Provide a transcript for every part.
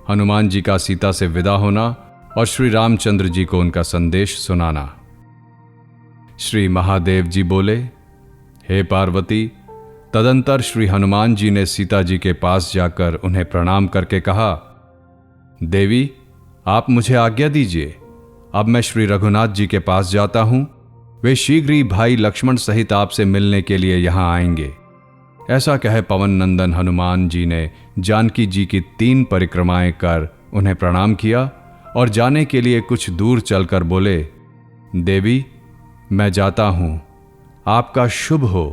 हनुमान जी का सीता से विदा होना और श्री रामचंद्र जी को उनका संदेश सुनाना। श्री महादेव जी बोले, हे पार्वती, तदंतर श्री हनुमान जी ने सीता जी के पास जाकर उन्हें प्रणाम करके कहा, देवी, आप मुझे आज्ञा दीजिए, अब मैं श्री रघुनाथ जी के पास जाता हूं। वे शीघ्र ही भाई लक्ष्मण सहित आपसे मिलने के लिए यहां आएंगे। ऐसा कहे पवन नंदन हनुमान जी ने जानकी जी की 3 परिक्रमाएं कर उन्हें प्रणाम किया और जाने के लिए कुछ दूर चलकर बोले, देवी, मैं जाता हूं, आपका शुभ हो।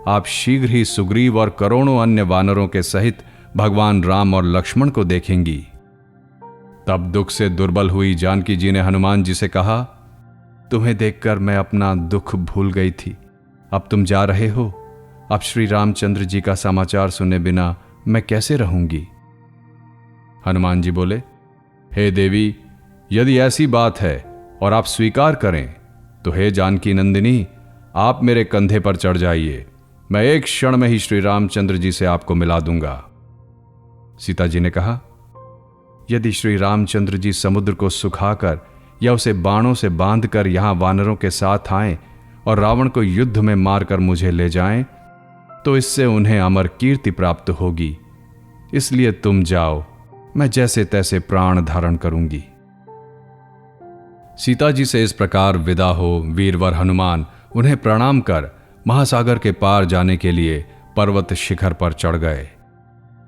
आप शीघ्र ही सुग्रीव और करोड़ों अन्य वानरों के सहित भगवान राम और लक्ष्मण को देखेंगी। तब दुख से दुर्बल हुई जानकी जी ने हनुमान जी से कहा, तुम्हें देखकर मैं अपना दुख भूल गई थी। अब तुम जा रहे हो, अब श्री रामचंद्र जी का समाचार सुने बिना मैं कैसे रहूंगी। हनुमान जी बोले, हे देवी, यदि ऐसी बात है और आप स्वीकार करें तो हे जानकी नंदिनी, आप मेरे कंधे पर चढ़ जाइए। मैं एक क्षण में ही श्री रामचंद्र जी से आपको मिला दूंगा। सीता जी ने कहा, यदि श्री रामचंद्र जी समुद्र को सुखाकर या उसे बाणों से बांधकर यहां वानरों के साथ आएं और रावण को युद्ध में मारकर मुझे ले जाएं, तो इससे उन्हें अमर कीर्ति प्राप्त होगी। इसलिए तुम जाओ, मैं जैसे तैसे प्राण धारण करूंगी। सीता जी से इस प्रकार विदा हो वीरवर हनुमान उन्हें प्रणाम कर महासागर के पार जाने के लिए पर्वत शिखर पर चढ़ गए।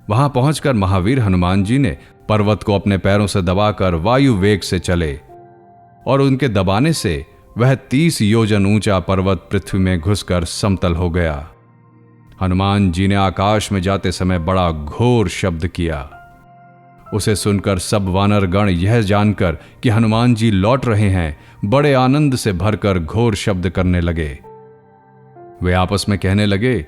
वहां पहुंचकर महावीर हनुमान जी ने पर्वत को अपने पैरों से दबाकर वायु वेग से चले और उनके दबाने से वह 30 योजन ऊंचा पर्वत पृथ्वी में घुसकर समतल हो गया। हनुमान जी ने आकाश में जाते समय बड़ा घोर शब्द किया। उसे सुनकर सब वानरगण यह जानकर कि हनुमान जी लौट रहे हैं, बड़े आनंद से भरकर घोर शब्द करने लगे। वे आपस में कहने लगे,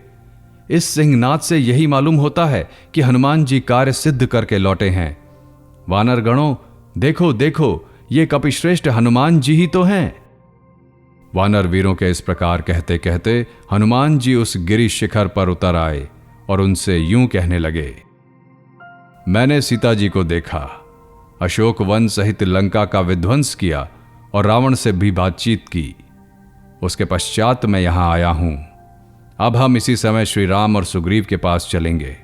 इस सिंहनाद से यही मालूम होता है कि हनुमान जी कार्य सिद्ध करके लौटे हैं। वानरगणों, देखो देखो, ये कपिश्रेष्ठ हनुमान जी ही तो हैं। वानर वीरों के इस प्रकार कहते कहते हनुमान जी उस गिरि शिखर पर उतर आए और उनसे यूं कहने लगे, मैंने सीता जी को देखा, अशोक वन सहित लंका का विध्वंस किया और रावण से भी बातचीत की। उसके पश्चात मैं यहां आया हूं। अब हम इसी समय श्री राम और सुग्रीव के पास चलेंगे।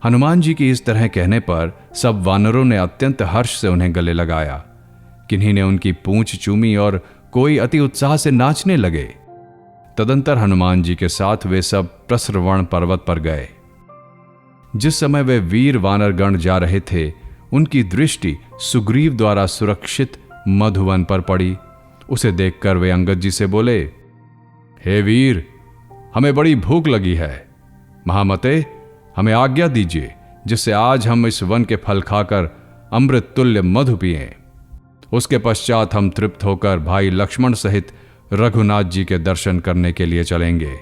हनुमान जी की इस तरह कहने पर सब वानरों ने अत्यंत हर्ष से उन्हें गले लगाया। किन्हीं ने उनकी पूंछ चूमी और कोई अति उत्साह से नाचने लगे। तदंतर हनुमान जी के साथ वे सब प्रसरवण पर्वत पर गए। जिस समय वे वीर वानरगण जा रहे थे, उनकी दृष्टि सुग्रीव द्वारा सुरक्षित मधुवन पर पड़ी। उसे देखकर वे अंगद जी से बोले, हे वीर, हमें बड़ी भूख लगी है। महामते, हमें आज्ञा दीजिए जिससे आज हम इस वन के फल खाकर अमृत तुल्य मधु पिएं। उसके पश्चात हम तृप्त होकर भाई लक्ष्मण सहित रघुनाथ जी के दर्शन करने के लिए चलेंगे।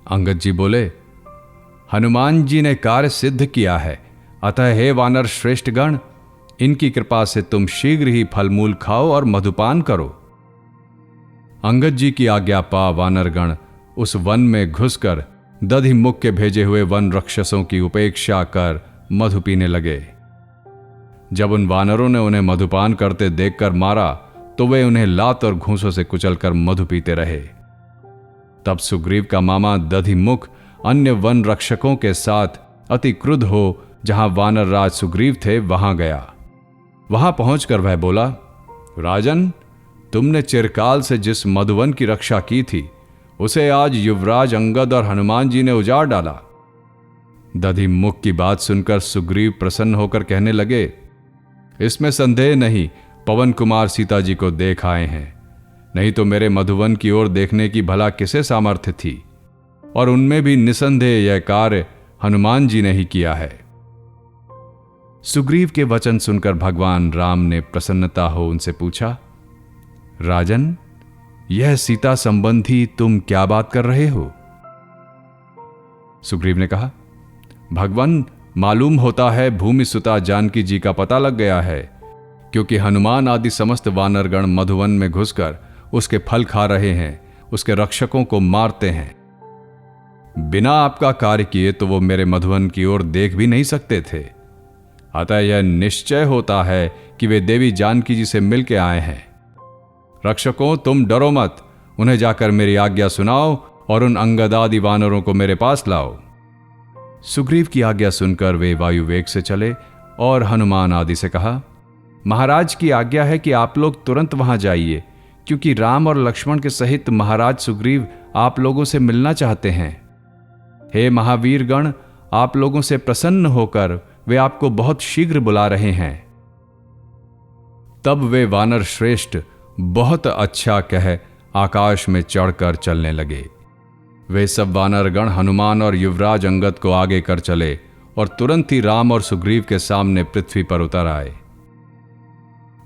अंगद जी बोले, हनुमान जी ने कार्य सिद्ध किया है, अतः हे वानर श्रेष्ठ गण, इनकी कृपा से तुम शीघ्र ही फलमूल खाओ और मधुपान करो। अंगद जी की आज्ञा पा वानरगण उस वन में घुसकर दधिमुख के भेजे हुए वन राक्षसों की उपेक्षा कर मधु पीने लगे। जब उन वानरों ने उन्हें मधुपान करते देखकर मारा, तो वे उन्हें लात और घूंसों से कुचलकर मधु पीते रहे। तब सुग्रीव का मामा दधिमुख अन्य वन रक्षकों के साथ अति क्रुद्ध हो जहां वानर राज सुग्रीव थे वहां गया। वहां पहुंचकर वह बोला, राजन, तुमने चिरकाल से जिस मधुवन की रक्षा की थी, उसे आज युवराज अंगद और हनुमान जी ने उजाड़ डाला। दधिमुख की बात सुनकर सुग्रीव प्रसन्न होकर कहने लगे, इसमें संदेह नहीं, पवन कुमार सीता जी को देख आए हैं, नहीं तो मेरे मधुवन की ओर देखने की भला किसे सामर्थ्य थी, और उनमें भी निसंदेह यह कार्य हनुमान जी ने ही किया है। सुग्रीव के वचन सुनकर भगवान राम ने प्रसन्नता हो उनसे पूछा, राजन, यह सीता संबंधी तुम क्या बात कर रहे हो? सुग्रीव ने कहा, भगवान, मालूम होता है भूमि सुता जानकी जी का पता लग गया है, क्योंकि हनुमान आदि समस्त वानरगण मधुवन में घुसकर उसके फल खा रहे हैं, उसके रक्षकों को मारते हैं। बिना आपका कार्य किए तो वो मेरे मधुवन की ओर देख भी नहीं सकते थे। अतः यह निश्चय होता है कि वे देवी जानकी जी से मिल के आए हैं। रक्षकों, तुम डरो मत, उन्हें जाकर मेरी आज्ञा सुनाओ और उन अंगद आदि वानरों को मेरे पास लाओ। सुग्रीव की आज्ञा सुनकर वे वायु वेग से चले और हनुमान आदि से कहा, महाराज की आज्ञा है कि आप लोग तुरंत वहां जाइए, क्योंकि राम और लक्ष्मण के सहित महाराज सुग्रीव आप लोगों से मिलना चाहते हैं। हे महावीर गण, आप लोगों से प्रसन्न होकर वे आपको बहुत शीघ्र बुला रहे हैं। तब वे वानर श्रेष्ठ बहुत अच्छा कह आकाश में चढ़कर चलने लगे। वे सब वानरगण हनुमान और युवराज अंगद को आगे कर चले और तुरंत ही राम और सुग्रीव के सामने पृथ्वी पर उतर आए।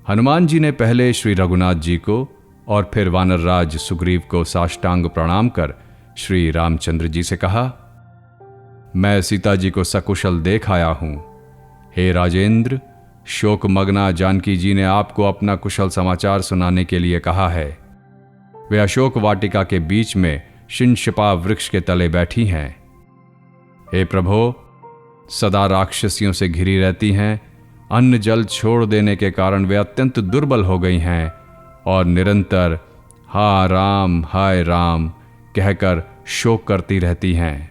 हनुमान जी ने पहले श्री रघुनाथ जी को और फिर वानरराज सुग्रीव को साष्टांग प्रणाम कर श्री रामचंद्र जी से कहा, मैं सीता जी को सकुशल देख आया हूं। हे राजेंद्र, शोकमग्ना जानकी जी ने आपको अपना कुशल समाचार सुनाने के लिए कहा है। वे अशोक वाटिका के बीच में शिंशपा वृक्ष के तले बैठी हैं। हे प्रभो, सदा राक्षसियों से घिरी रहती हैं। अन्न जल छोड़ देने के कारण वे अत्यंत दुर्बल हो गई हैं और निरंतर हाय राम कहकर शोक करती रहती हैं।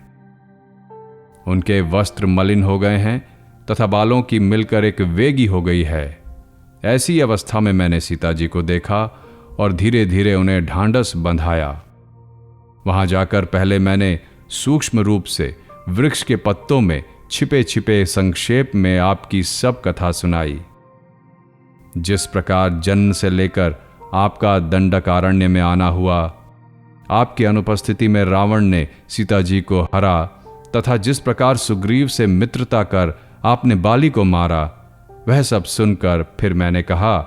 उनके वस्त्र मलिन हो गए हैं तथा बालों की मिलकर एक वेगी हो गई है। ऐसी अवस्था में मैंने सीता जी को देखा और धीरे धीरे उन्हें ढांढस बंधाया। वहां जाकर पहले मैंने सूक्ष्म रूप से वृक्ष के पत्तों में छिपे छिपे संक्षेप में आपकी सब कथा सुनाई। जिस प्रकार जन्म से लेकर आपका दंडकारण्य में आना हुआ, आपकी अनुपस्थिति में रावण ने सीता जी को हरा, तथा जिस प्रकार सुग्रीव से मित्रता कर आपने बाली को मारा, वह सब सुनकर फिर मैंने कहा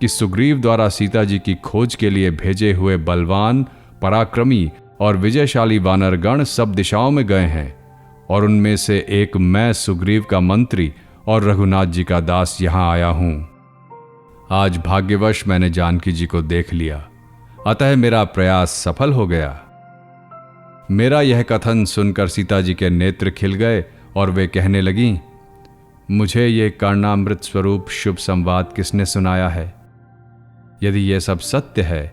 कि सुग्रीव द्वारा सीता जी की खोज के लिए भेजे हुए बलवान, पराक्रमी और विजयशाली वानरगण सब दिशाओं में गए हैं और उनमें से एक मैं सुग्रीव का मंत्री और रघुनाथ जी का दास यहां आया हूं। आज भाग्यवश मैंने जानकी जी को देख लिया, अतः मेरा प्रयास सफल हो गया। मेरा यह कथन सुनकर सीता जी के नेत्र खिल गए और वे कहने लगीं, मुझे ये कर्णामृत स्वरूप शुभ संवाद किसने सुनाया है? यदि यह सब सत्य है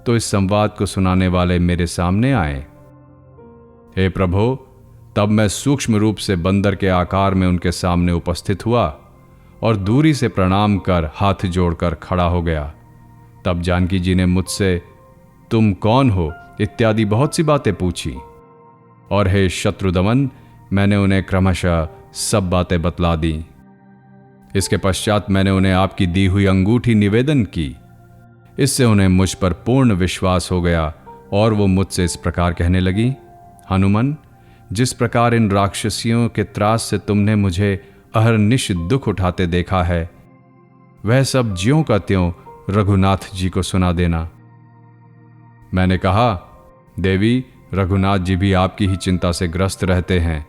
तो इस संवाद को सुनाने वाले मेरे सामने आए। हे प्रभो, तब मैं सूक्ष्म रूप से बंदर के आकार में उनके सामने उपस्थित हुआ और दूरी से प्रणाम कर हाथ जोड़कर खड़ा हो गया। तब जानकी जी ने मुझसे तुम कौन हो इत्यादि बहुत सी बातें पूछी और हे शत्रुदमन, मैंने उन्हें क्रमशः सब बातें बतला दी। इसके पश्चात मैंने उन्हें आपकी दी हुई अंगूठी निवेदन की। इससे उन्हें मुझ पर पूर्ण विश्वास हो गया और वो मुझसे इस प्रकार कहने लगी, हनुमान, जिस प्रकार इन राक्षसियों के त्रास से तुमने मुझे अहरनिश दुख उठाते देखा है, वह सब ज्यों का त्यों रघुनाथ जी को सुना देना। मैंने कहा, देवी, रघुनाथ जी भी आपकी ही चिंता से ग्रस्त रहते हैं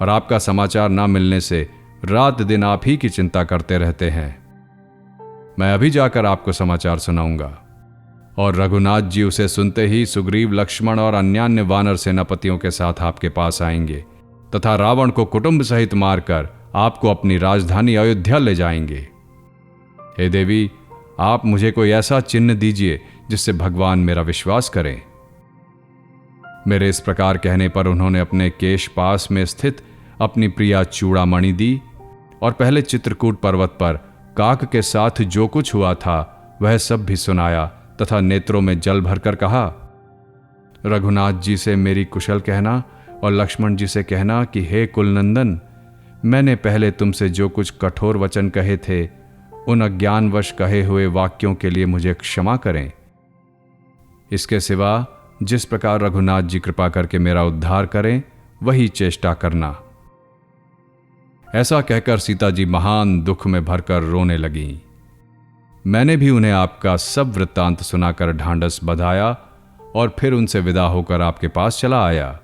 और आपका समाचार ना मिलने से रात दिन आप ही की चिंता करते रहते हैं। मैं अभी जाकर आपको समाचार सुनाऊंगा। और रघुनाथ जी उसे सुनते ही सुग्रीव, लक्ष्मण और अन्यान्य वानर सेनापतियों के साथ आपके पास आएंगे तथा रावण को कुटुंब सहित मारकर आपको अपनी राजधानी अयोध्या ले जाएंगे। हे देवी, आप मुझे कोई ऐसा चिन्ह दीजिए जिससे भगवान मेरा विश्वास करें। मेरे इस प्रकार कहने पर उन्होंने अपने केश पास में स्थित अपनी प्रिया चूड़ामणि दी और पहले चित्रकूट पर्वत पर काक के साथ जो कुछ हुआ था वह सब भी सुनाया तथा नेत्रों में जल भरकर कहा, रघुनाथ जी से मेरी कुशल कहना और लक्ष्मण जी से कहना कि हे कुलनंदन, मैंने पहले तुमसे जो कुछ कठोर वचन कहे थे, उन अज्ञानवश कहे हुए वाक्यों के लिए मुझे क्षमा करें। इसके सिवा जिस प्रकार रघुनाथ जी कृपा करके मेरा उद्धार करें, वही चेष्टा करना। ऐसा कहकर सीता जी महान दुख में भरकर रोने लगीं। मैंने भी उन्हें आपका सब वृत्तांत सुनाकर ढांढस बंधाया और फिर उनसे विदा होकर आपके पास चला आया।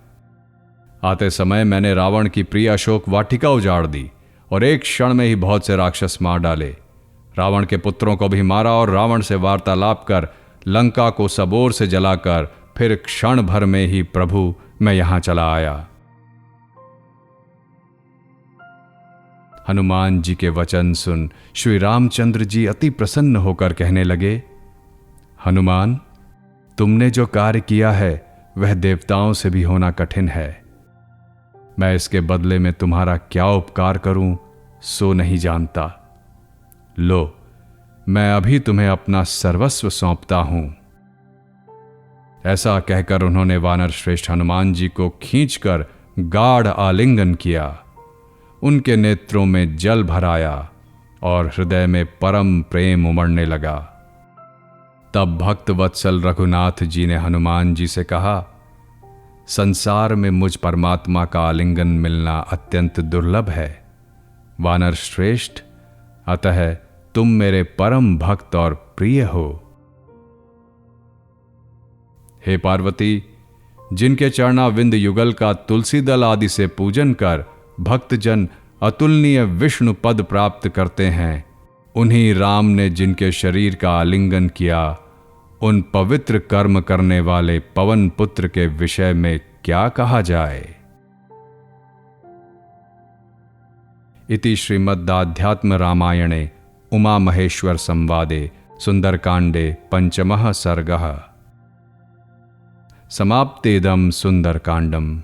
आते समय मैंने रावण की प्रिय अशोक वाटिका उजाड़ दी और एक क्षण में ही बहुत से राक्षस मार डाले। रावण के पुत्रों को भी मारा और रावण से वार्तालाप कर लंका को सबोर से जलाकर फिर क्षण भर में ही प्रभु मैं यहां चला आया। हनुमान जी के वचन सुन श्री रामचंद्र जी अति प्रसन्न होकर कहने लगे, हनुमान, तुमने जो कार्य किया है वह देवताओं से भी होना कठिन है। मैं इसके बदले में तुम्हारा क्या उपकार करूं सो नहीं जानता। लो, मैं अभी तुम्हें अपना सर्वस्व सौंपता हूं। ऐसा कहकर उन्होंने वानर श्रेष्ठ हनुमान जी को खींचकर गाढ़ आलिंगन किया, उनके नेत्रों में जल भराया और हृदय में परम प्रेम उमड़ने लगा। तब भक्त वत्सल रघुनाथ जी ने हनुमान जी से कहा, संसार में मुझ परमात्मा का आलिंगन मिलना अत्यंत दुर्लभ है। वानर श्रेष्ठ, अतः तुम मेरे परम भक्त और प्रिय हो। हे पार्वती, जिनके चरणाविंद युगल का तुलसी दल आदि से पूजन कर भक्तजन अतुलनीय विष्णु पद प्राप्त करते हैं, उन्हीं राम ने जिनके शरीर का आलिंगन किया, उन पवित्र कर्म करने वाले पवन पुत्र के विषय में क्या कहा जाए। इति श्रीमद्आध्यात्म रामायणे उमा महेश्वर संवादे सुंदरकांडे पंचमः सर्गः। समाप्तेदं सुंदरकांडम।